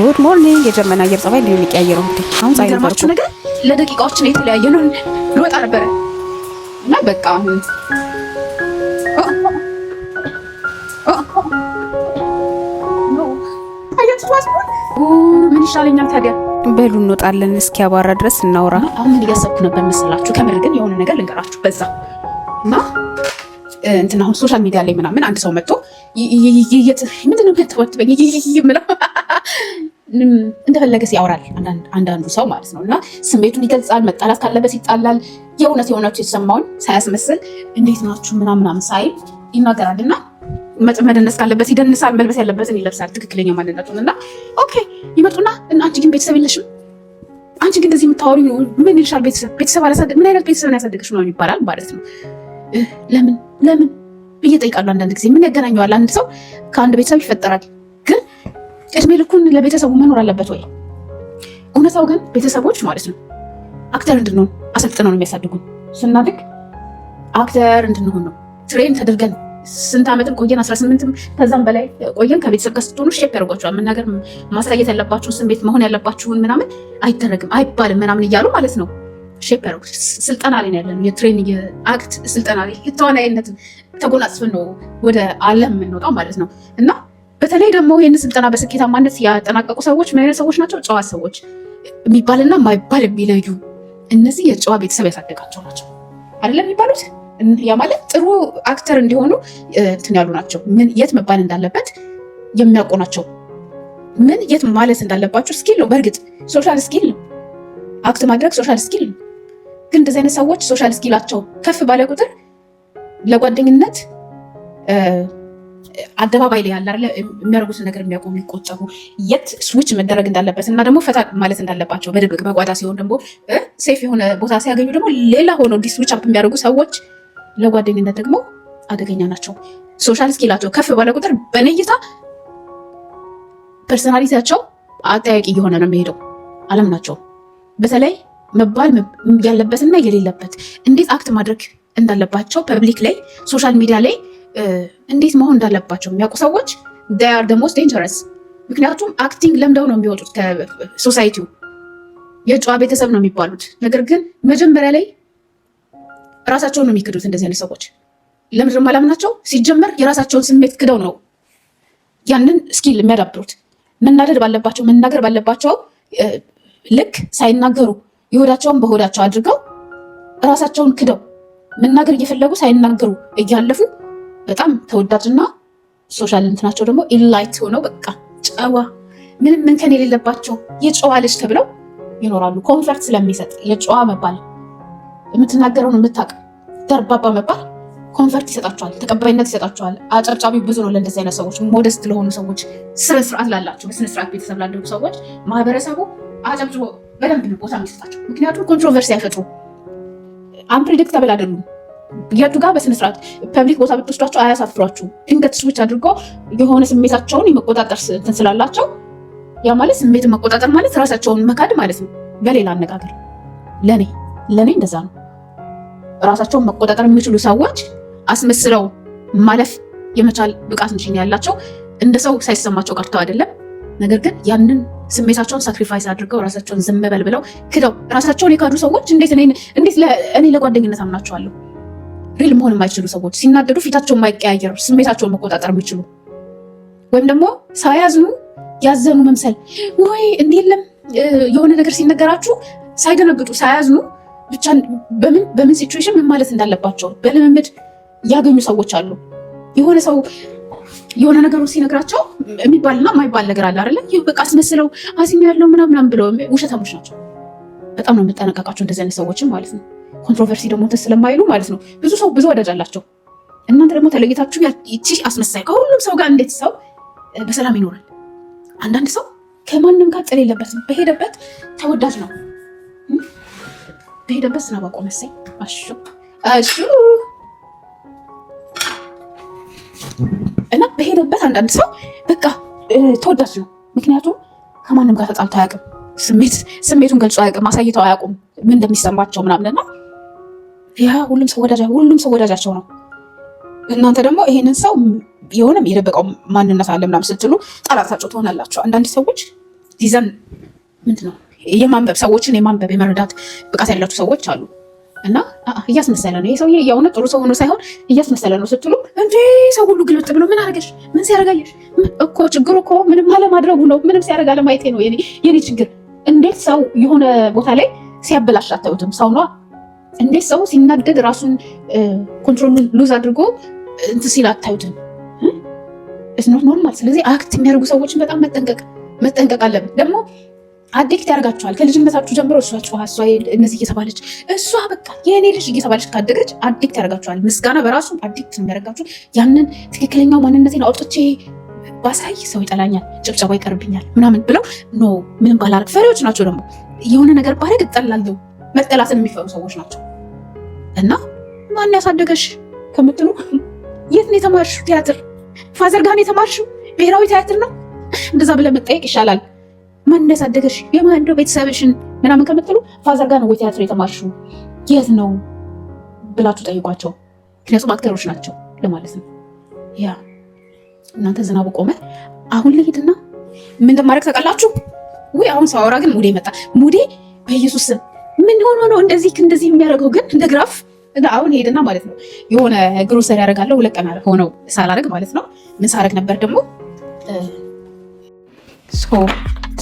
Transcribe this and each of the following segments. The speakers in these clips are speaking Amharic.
ጉድ ሞርኒንግ። የጀርመን አየር ጸባይ እንዲሁ የሚቀያየረው እንግዲህ አሁን ፀሐይ ነበርኩ ነገር ለደቂቃዎች ነው የተለያየ ነው። ልወጣ ነበረ እና በቃ አሁን ምን ይሻለኛል ታዲያ? በሉ እንወጣለን፣ እስኪያባራ ድረስ እናውራ። አሁን ምን እያሰብኩ ነበር መሰላችሁ? ከምር ግን የሆነ ነገር ልንገራችሁ በዛ እና እንትን አሁን ሶሻል ሚዲያ ላይ ምናምን አንድ ሰው መጥቶ ምንድነው ተወጥበኝ እንደፈለገ ያወራል አንዳንዱ ሰው ማለት ነው። እና ስሜቱን ይገልጻል፣ መጣላት ካለበት ይጣላል፣ የእውነት የተሰማውን ሳያስመስል እንዴት ናችሁ ምናምን ሳይል ይናገራል። እና መደነስ ካለበት ይደንሳል፣ መልበስ ያለበትን ይለብሳል፣ ትክክለኛ ማንነቱን። እና ኦኬ ይመጡና አንቺ ግን ቤተሰብ የለሽም፣ አንቺ ግን እንደዚህ የምታወሪ ምን ይልሻል? ቤተሰብ አላሳደግ ምን አይነት ቤተሰብ ነው ያሳደገሽ ነው ይባላል ማለት ነው። ለምን ብዬ እጠይቃለሁ አንዳንድ ጊዜ። ምን ያገናኘዋል? አንድ ሰው ከአንድ ቤተሰብ ይፈጠራል፣ ግን እድሜ ልኩን ለቤተሰቡ መኖር አለበት ወይ? እውነታው ግን ቤተሰቦች ማለት ነው አክተር እንድንሆን አሰልጥነው ነው የሚያሳድጉን። ስናድግ አክተር እንድንሆን ነው ትሬን ተደርገን ስንት ዓመትም ቆየን፣ 18ም ከዛም በላይ ቆየን። ከቤተሰብ ጋር ስትሆኑ ሼፕ ያደርጓቸዋል። መናገር ማሳየት ያለባችሁን ስሜት መሆን ያለባችሁን ምናምን አይደረግም አይባልም ምናምን እያሉ ማለት ነው ሼፕ ያደርጉ። ስልጠና ላይ ነው ያለነው፣ የትሬን የአክት ስልጠና ላይ የተዋናይነት ተጎናጽፈን ነው ወደ ዓለም የምንወጣው ማለት ነው። እና በተለይ ደግሞ ይህን ስልጠና በስኬታማነት ያጠናቀቁ ሰዎች ምን አይነት ሰዎች ናቸው? ጨዋ ሰዎች የሚባልና ማይባል የሚለዩ እነዚህ የጨዋ ቤተሰብ ያሳደጋቸው ናቸው አይደለም የሚባሉት። ያ ማለት ጥሩ አክተር እንዲሆኑ እንትን ያሉ ናቸው። ምን የት መባል እንዳለበት የሚያውቁ ናቸው። ምን የት ማለት እንዳለባቸው ስኪል ነው። በእርግጥ ሶሻል ስኪል ነው፣ አክት ማድረግ ሶሻል ስኪል ነው። ግን እንደዚህ አይነት ሰዎች ሶሻል ስኪላቸው ከፍ ባለ ቁጥር ለጓደኝነት አደባባይ ላይ ያለ የሚያደርጉትን ነገር የሚያውቁ የሚቆጠቡ፣ የት ስዊች መደረግ እንዳለበት እና ደግሞ ፈታ ማለት እንዳለባቸው በድብቅ በጓዳ ሲሆን ደግሞ ሴፍ የሆነ ቦታ ሲያገኙ ደግሞ ሌላ ሆኖ ስዊች አፕ የሚያደርጉ ሰዎች ለጓደኝነት ደግሞ አደገኛ ናቸው። ሶሻል ስኪላቸው ከፍ ባለ ቁጥር በነይታ ፐርሰናሊቲያቸው አጠያቂ እየሆነ ነው የሚሄደው። አለም ናቸው። በተለይ መባል ያለበትና የሌለበት እንዴት አክት ማድረግ እንዳለባቸው ፐብሊክ ላይ ሶሻል ሚዲያ ላይ እንዴት መሆን እንዳለባቸው የሚያውቁ ሰዎች they are the most dangerous። ምክንያቱም አክቲንግ ለምደው ነው የሚወጡት ከሶሳይቲው። የጨዋ ቤተሰብ ነው የሚባሉት። ነገር ግን መጀመሪያ ላይ ራሳቸውን ነው የሚክዱት። እንደዚህ አይነት ሰዎች ለምድር ማላምናቸው ሲጀመር የራሳቸውን ስሜት ክደው ነው ያንን ስኪል የሚያዳብሩት። መናደድ ባለባቸው መናገር ባለባቸው ልክ ሳይናገሩ የሆዳቸውን በሆዳቸው አድርገው ራሳቸውን ክደው መናገር እየፈለጉ ሳይናገሩ እያለፉ በጣም ተወዳጅና ሶሻል እንትናቸው ደግሞ ኢንላይት ሆነው በቃ ጨዋ ምንም እንከን የሌለባቸው የጨዋ ልጅ ተብለው ይኖራሉ። ኮንፈርት ስለሚሰጥ የጨዋ መባል የምትናገረውን የምታውቅ ደርባባ መባል ኮንፈርት ይሰጣቸዋል፣ ተቀባይነት ይሰጣቸዋል። አጨብጫቢ ብዙ ነው ለእንደዚህ አይነት ሰዎች። ሞደስት ለሆኑ ሰዎች፣ ስነ ስርዓት ላላቸው፣ በስነ ስርዓት ቤተሰብ ላደጉ ሰዎች ማህበረሰቡ አጨብጭቦ በደንብ ነው ቦታ የሚሰጣቸው። ምክንያቱም ኮንትሮቨርሲ አይፈጥሩ፣ አንፕሪዲክተብል አይደሉም። የቱ ጋር በስነ ስርዓት ፐብሊክ ቦታ ብትወስዷቸው አያሳፍሯችሁ። ድንገት ስዊች አድርጎ የሆነ ስሜታቸውን የመቆጣጠር እንትን ስላላቸው፣ ያ ማለት ስሜትን መቆጣጠር ማለት ራሳቸውን መካድ ማለት ነው። በሌላ አነጋገር ለኔ እንደዛ ነው። ራሳቸውን መቆጣጠር የሚችሉ ሰዎች አስመስለው ማለፍ የመቻል ብቃት እንጂ ያላቸው እንደ ሰው ሳይሰማቸው ቀርተው አይደለም። ነገር ግን ያንን ስሜታቸውን ሳክሪፋይስ አድርገው ራሳቸውን ዝም በል ብለው ክደው ራሳቸውን የካዱ ሰዎች እንዴት እኔ ለጓደኝነት አምናቸዋለሁ? ሪል መሆን የማይችሉ ሰዎች፣ ሲናደዱ ፊታቸው የማይቀያየሩ ስሜታቸውን መቆጣጠር የሚችሉ ወይም ደግሞ ሳያዝኑ ያዘኑ መምሰል ወይ እንዲህ የለም የሆነ ነገር ሲነገራችሁ ሳይደነግጡ ሳያዝኑ ብቻ በምን ሲቹዌሽን ምን ማለት እንዳለባቸው በልምምድ ያገኙ ሰዎች አሉ። የሆነ ሰው የሆነ ነገሩ ሲነግራቸው የሚባልና የማይባል ነገር አለ አይደለ? ይህ በቃ አስመስለው አሲኛ ያለው ምናምን ብለው ውሸታሞች ናቸው። በጣም ነው የምጠነቀቃቸው እንደዚህ አይነት ሰዎችን ማለት ነው። ኮንትሮቨርሲ ደግሞ እንትን ስለማይሉ ማለት ነው። ብዙ ሰው ብዙ ወዳጅ አላቸው። እናንተ ደግሞ ተለይታችሁ ይቺ አስመሳይ ከሁሉም ሰው ጋር እንዴት ሰው በሰላም ይኖራል? አንዳንድ ሰው ከማንም ጋር ጥል የለበትም። በሄደበት ተወዳጅ ነው። በሄደበት ዝናብ አቆመሰኝ አሹ እና በሄደበት አንዳንድ ሰው በቃ ተወዳጅ ነው። ምክንያቱም ከማንም ጋር ተጣልቶ አያውቅም። ስሜቱን ገልጾ አያውቅም። አሳይተው አያውቁም ምን እንደሚሰማቸው ምናምንና ያ ሁሉም ሰው ወዳጃቸው ነው። እናንተ ደግሞ ይሄንን ሰው የሆነም የደበቀው ማንነት አለ ምናምን ስትሉ ጠላታቸው ትሆናላችሁ። አንዳንድ ሰዎች ዲዛን ምንድነው የማንበብ ሰዎችን የማንበብ የመረዳት ብቃት ያላቸው ሰዎች አሉ። እና እያስመሰለ ነው ይሄ ሰውዬ የእውነት ጥሩ ሰው ሆኖ ሳይሆን እያስመሰለ ነው ስትሉ እንዴ ሰው ሁሉ ግልብጥ ብሎ ምን አረገሽ ምን ሲያረጋየሽ እኮ ችግሩ እኮ ምንም አለማድረጉ ነው። ምንም ሲያረጋ ለማየቴ ነው የኔ ችግር። እንዴት ሰው የሆነ ቦታ ላይ ሲያበላሽ አታዩትም? ሰው ነዋ። እንዴት ሰው ሲናደድ ራሱን ኮንትሮሉን ሉዝ አድርጎ እንትን ሲል አታዩትም? ኢትስ ኖት ኖርማል። ስለዚህ አክት የሚያደርጉ ሰዎችን በጣም መጠንቀቅ አለብን። ደግሞ አዲክት ያደርጋችኋል ከልጅነታችሁ ጀምሮ። እሷ ጨዋ፣ እሷ እነዚህ እየተባለች እሷ በቃ የእኔ ልጅ እየተባለች ካደገች አዲክት ያደርጋችኋል። ምስጋና በራሱ አዲክት የሚያደርጋችሁ ያንን ትክክለኛው ማንነቴን አውጥቼ ባሳይ ሰው ይጠላኛል፣ ጭብጨባ ይቀርብኛል ምናምን ብለው ኖ ምንም ባላረግ ፈሪዎች ናቸው። ደግሞ የሆነ ነገር ባረግ እጠላለሁ መጠላትን የሚፈሩ ሰዎች ናቸው። እና ማን ያሳደገሽ ከምትሉ የት ነው የተማርሽው? ቲያትር ፋዘር ጋር ነው የተማርሽው? ብሔራዊ ቲያትር ነው? እንደዛ ብለህ መጠየቅ ይሻላል። ማን ያሳደገሽ? የማን እንደው ቤተሰብሽን ምናምን ከምትሉ ፋዘር ጋር ነው ወይ ቲያትር የተማርሽው? የት ነው ብላችሁ ጠይቋቸው። ምክንያቱም አክተሮች ናቸው ለማለት ነው። ያ እናንተ ዝናቡ ቆመ። አሁን ልሂድና ምን እንደማድረግ ታውቃላችሁ ወይ? አሁን ሳወራ ግን ሙዴ መጣ። ሙዴ በኢየሱስ ስም ምን ሆኖ ነው እንደዚህ የሚያደርገው? ግን እንደ ግራፍ አሁን ሄድና ማለት ነው የሆነ ግሮሰሪ ያደርጋለሁ። 2 ቀን ሆነው ሳላደርግ ማለት ነው። ምን ሳደርግ ነበር ደግሞ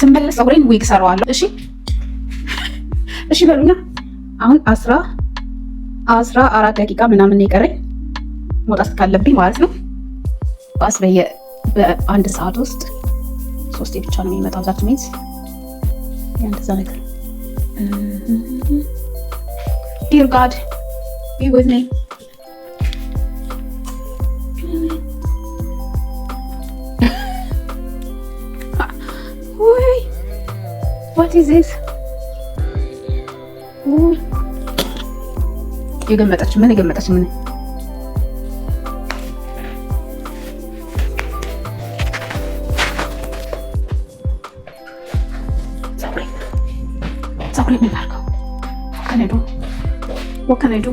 ስመለስ ፀጉሬን ዊግ ሰራዋለሁ። እሺ በሉኛ። አሁን 14 ደቂቃ ምናምን የቀረኝ መውጣት ካለብኝ ማለት ነው። ባስ በአንድ ሰዓት ውስጥ 3 ብቻ ነው የሚመጣው። ዛት ሚንስ ያንተዛ ነገር ዲር ጋድ be with me. Wait, what is this? የገመጠች ምን ፀጉሬ ምን ላድርገው? What can I do?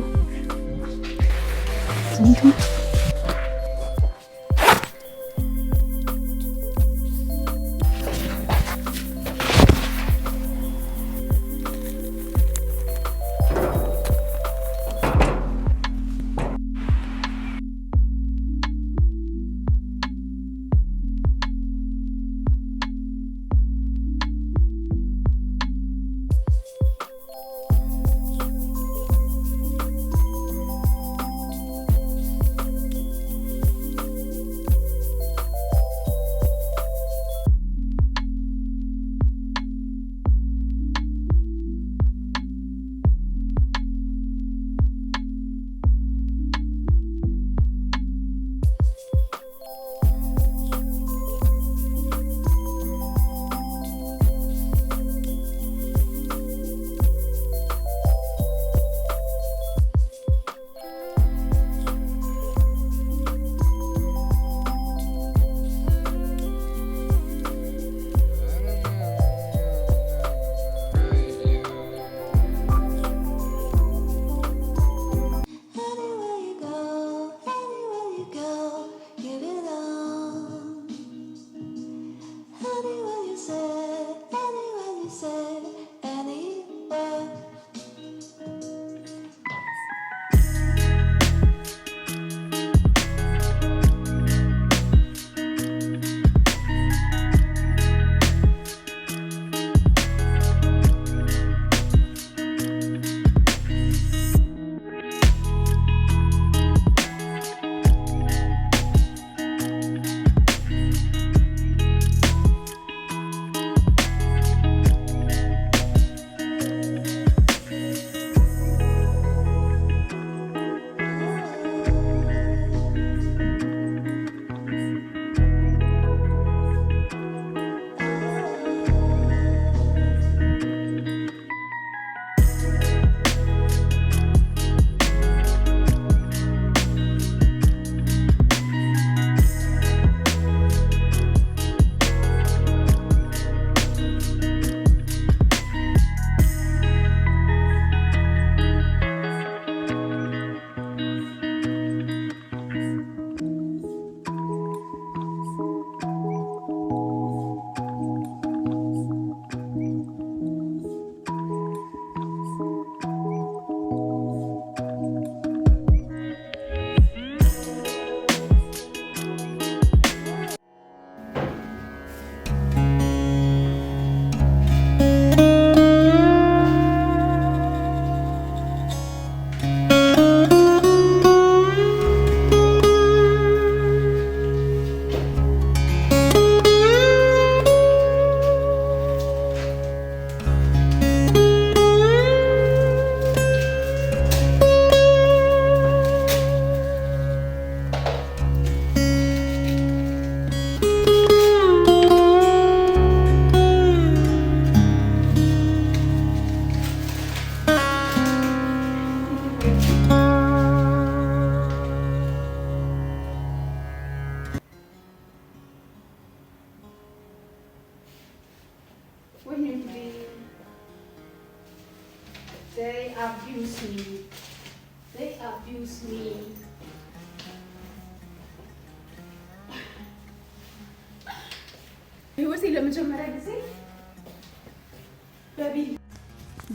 ህይወቴ ለመጀመሪያ ጊዜ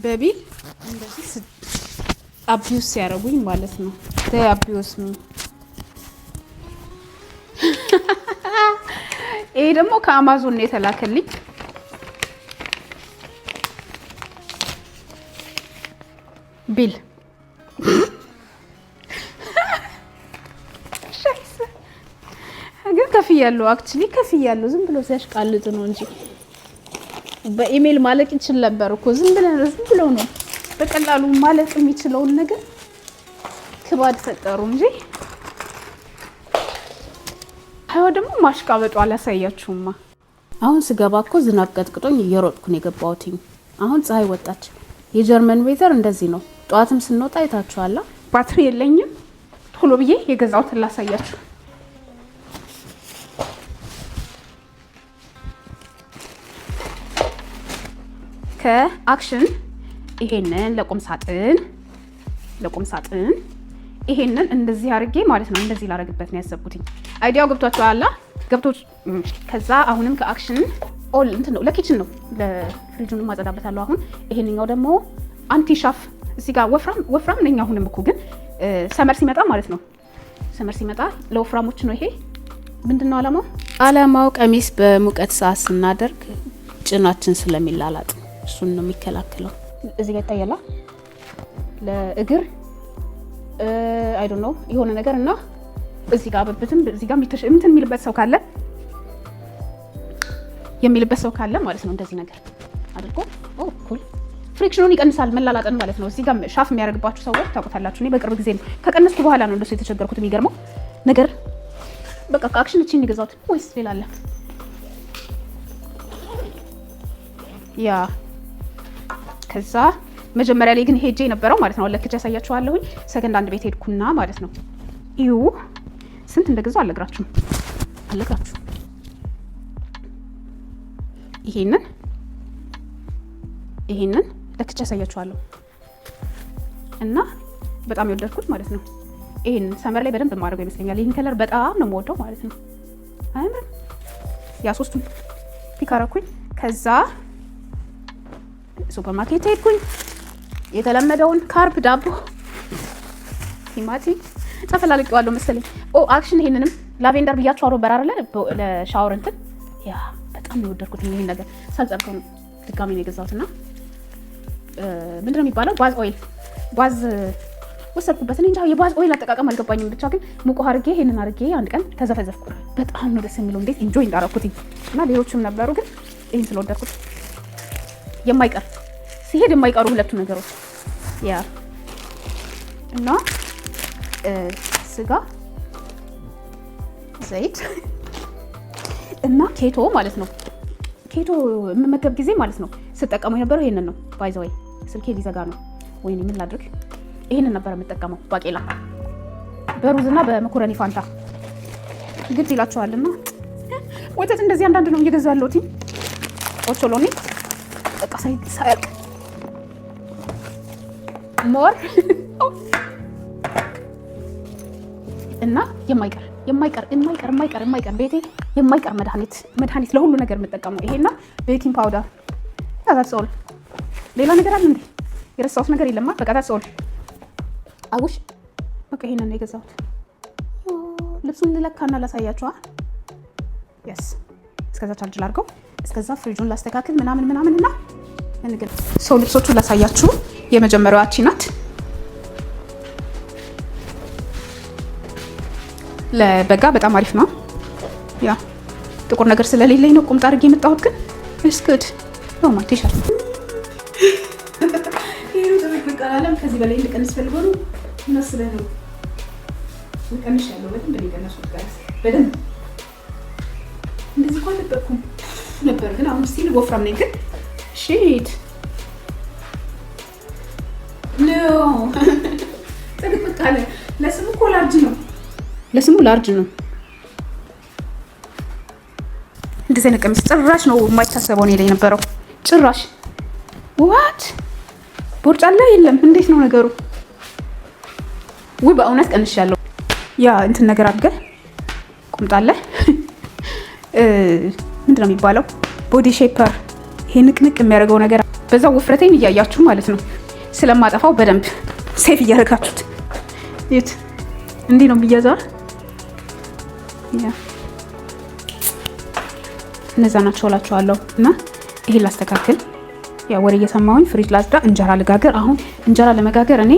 በቢል እንደዚህ አቢዩስ ሲያደርጉኝ ማለት ነው። አቢዩስ ነው። ይሄ ደግሞ ከአማዞን ነው የተላከልኝ። ቢል ግን ከፍያለሁ። አክቹሊ ከፍያለሁ። ዝም ብሎ ሲያሽቃልጥ ነው እንጂ በኢሜል ማለቅ ይችል ነበር እኮ። ዝም ብሎ ነው በቀላሉ ማለቅ የሚችለውን ነገር ክባድ ፈጠሩ እንጂ። አዎ ደግሞ ማሽቃበጡ አላሳያችሁማ። አሁን ስገባ እኮ ዝናብ ቀጥቅጦኝ እየሮጥኩ ነው የገባሁት። አሁን ፀሐይ ወጣች። የጀርመን ዌዘር እንደዚህ ነው። ጠዋትም ስንወጣ አይታችኋላ። ባትሪ የለኝም። ቶሎ ብዬ የገዛሁትን ላሳያችሁ። ከአክሽን ይሄንን ለቁም ሳጥን ይሄንን እንደዚህ አድርጌ ማለት ነው። እንደዚህ ላረግበት ነው ያሰብኩት። አይዲያው ገብቷችኋል? ከዛ አሁንም ከአክሽን ኦል እንትን ነው ለኪችን ነው ለፍሪጁን ማጸዳበታለሁ። አሁን ይሄንኛው ደግሞ አንቲ ሻፍ እዚህ ጋር ወፍራም ነኝ። አሁንም እኮ ግን ሰመር ሲመጣ ማለት ነው። ሰመር ሲመጣ ለወፍራሞች ነው። ይሄ ምንድነው አላማው ቀሚስ በሙቀት ሰዓት ስናደርግ ጭናችን ስለሚላላጥ እሱን ነው የሚከላከለው። እዚህ ጋር ይታያላ ለእግር አይ ዶንት ኖ የሆነ ነገር እና እዚህ ጋር በብትም እዚህ ጋር እንትን የሚልበት ሰው ካለ ማለት ነው። እንደዚህ ነገር አድርጎ ኩል ፍሪክሽኑን ይቀንሳል፣ መላላጥን ማለት ነው። እዚህ ጋር ሻፍ የሚያደርግባችሁ ሰዎች ታውቁታላችሁ። እኔ በቅርብ ጊዜ ነው ከቀነስኩ በኋላ ነው እንደሱ የተቸገርኩት። የሚገርመው ነገር በቃ ከአክሽን እቺን ይገዛት ወይስ ሌላ አለ? ያ ከዛ መጀመሪያ ላይ ግን ሄጄ የነበረው ማለት ነው ለክቼ ያሳያችኋለሁኝ። ሰከንድ አንድ ቤት ሄድኩና ማለት ነው እዩ ስንት እንደገዛው አልነግራችሁ። ይሄንን ለክቼ ያሳያችኋለሁ እና በጣም የወደድኩት ማለት ነው። ይሄን ሰመር ላይ በደንብ ማድረግ ይመስለኛል። ይሄን ከለር በጣም ነው የምወደው ማለት ነው። አይምር ያ ሶስቱን ፒክ አደረኩኝ። ከዛ ሱፐርማርኬት ሄድኩኝ። የተለመደውን ካርብ ዳቦ፣ ቲማቲም ተፈላልቀዋለሁ መሰለኝ። አክሽን ይሄንንም ላቬንደር ብያችሁ አሮ በራራ ለሻወር እንትን ያ በጣም ነው የወደድኩት። ይሄን ነገር ሳልጸድቀው ነው ድጋሚ ነው የገዛሁትና ምንድነው የሚባለው ባዝ ወሰድኩበት። እኔ እንጃ የባዝ ኦይል አጠቃቀም አልገባኝም። ብቻ ግን ሙቆ አድርጌ ይሄንን አድርጌ አንድ ቀን ተዘፈዘፍኩ። በጣም ነው ደስ የሚለው። እንዴት ኢንጆይ እንዳደረኩት እና ሌሎችም ነበሩ፣ ግን ይሄን ስለወደድኩት የማይቀር ሲሄድ የማይቀሩ ሁለቱ ነገሮች ያ እና ስጋ፣ ዘይት እና ኬቶ ማለት ነው። ኬቶ የምመገብ ጊዜ ማለት ነው ስጠቀመው የነበረው ይሄንን ነው። ባይ ዘ ወይ ስልኬ ሊዘጋ ነው። ወይኔ ምን ላድርግ? ይሄንን ነበር የምጠቀመው። ባቄላ በሩዝና በመኮረኒ ፋንታ ግድ ይላችኋልና ወተት እንደዚህ አንዳንድ ነው እየገዛሁ ያለሁት። ኦቾሎኒ በቃ ሳያልቅ ሞር እና የማይቀር ቤቴ የማይቀር መድኃኒት ለሁሉ ነገር የምጠቀመው ይሄና ቤኪንግ ፓውደር ታዛጽል። ሌላ ነገር አለ እንዴ? የረሳሁት ነገር የለማ። በቃ ታዛጽል አውሽ በቃ ይሄንን ነው የገዛሁት። ልብሱን ልለካና ላሳያችኋ። yes እስከዛ ቻርጅ ላድርገው፣ እስከዛ ፍሪጁን ላስተካክል ምናምንና እንግዲህ ሰው ልብሶቹን ላሳያችሁ። የመጀመሪያዋ አቺ ናት። ለበጋ በጣም አሪፍ ነው። ያ ጥቁር ነገር ስለሌለኝ ነው ቁምጣ አድርጌ የመጣሁት፣ ግን እስክድ ነው ማቲሻል ይሄ ነው ተበቃላለም። ከዚህ በላይ ልቀንስ ፈልጎ ነው መስለህ ነው ልቀንስ ያለው በደንብ ሊቀነሱት ጋር በደንብ እንደዚህ እንኳን ተጠቅኩም ነበር፣ ግን አሁን ስቲል ወፍራም ነኝ። ግን ሺት ነው ተበቃለ። ለስሙ እኮ ላርጅ ነው። እንደዚህ አይነት ቀሚስ ጭራሽ ነው የማይታሰበው ነው የነበረው። ጭራሽ ዋት ቦርጫ አለ የለም? እንዴት ነው ነገሩ? ውይ በእውነት ቀንሻለሁ። ያ እንትን ነገር አድርገህ ቁምጣለ ምንድን ነው የሚባለው? ቦዲ ሼፐር፣ ይሄ ንቅንቅ የሚያደርገው ነገር በዛው ውፍረቴን እያያችሁ ማለት ነው። ስለማጠፋው በደንብ ሴፍ እያደረጋችሁት ይት እንዲህ ነው ብያዛ። እነዛ ናቸው እላችኋለሁ። እና ይሄን ላስተካክል። ያ ወሬ እየሰማሁኝ ፍሪጅ ላጽዳ፣ እንጀራ ልጋገር። አሁን እንጀራ ለመጋገር እኔ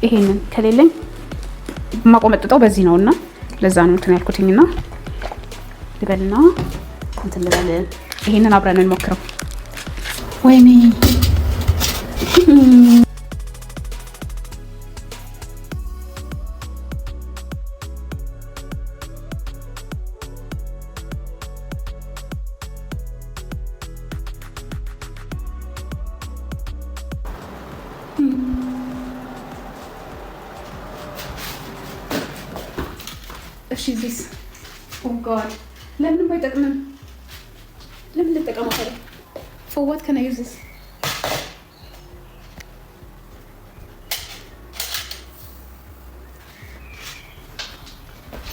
ይሄንን ከሌለኝ የማቆመጥጠው በዚህ ነው እና ለዛ ነው እንትን ያልኩትኝና ልበልና እንትን ልበል። ይሄንን አብረን እንሞክረው። ወይኔ እሺ ዚስ ኦ ጋድ ለምን አይጠቅምም? ለምን ልጠቀመው ታዲያ? for what can I use this?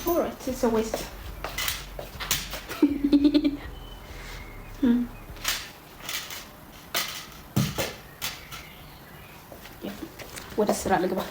all right, it's a waste. ወደ ስራ ልግባ።